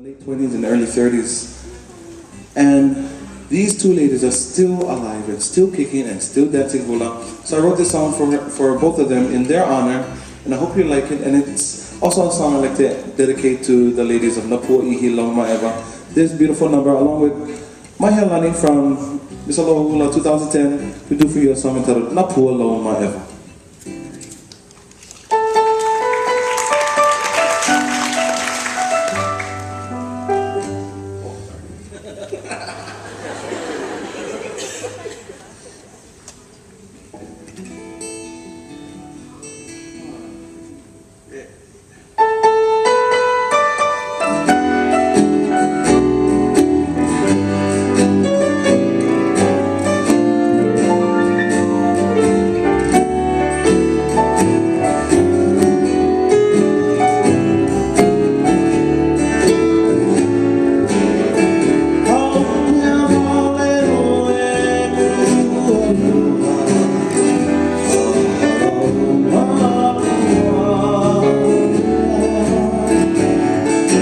late 20s and early 30s. And these two ladies are still alive and still kicking and still dancing hula. So I wrote this song for both of them in their honor, and I hope you like it. And it's also a song I like to dedicate to the ladies of Napua Ihi Lau Ma'ewa. This beautiful number, along with Mahealani from Miss Aloha Hula 2010, we do for you a song entitled Napua Lau Ma'ewa.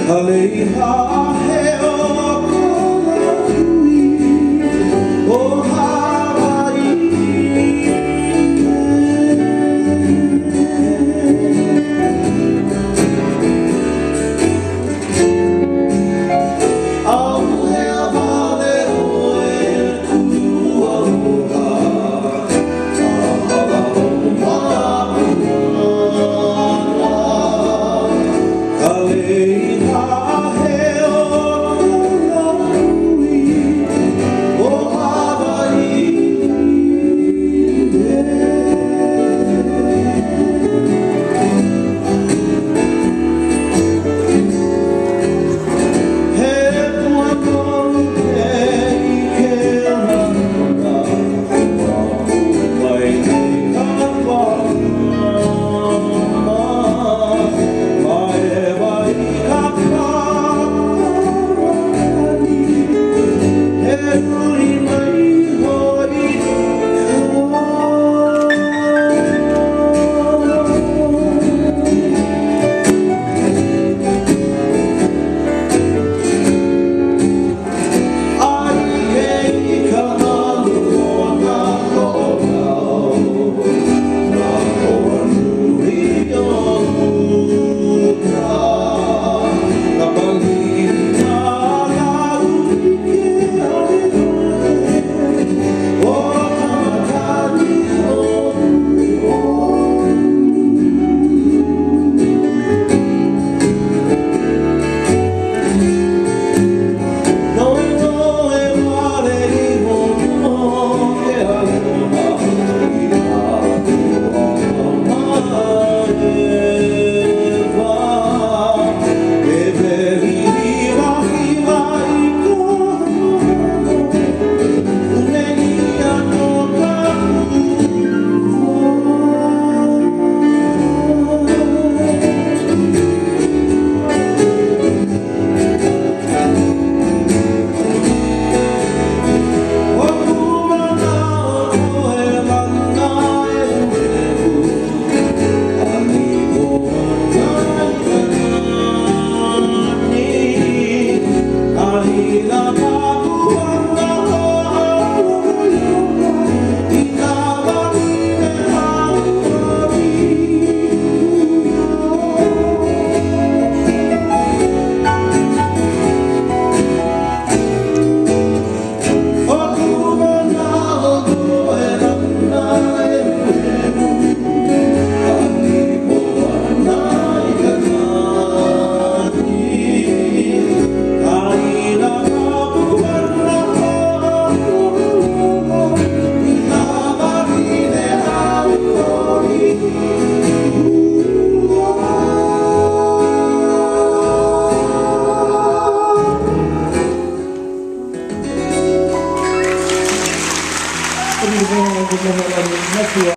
Aleha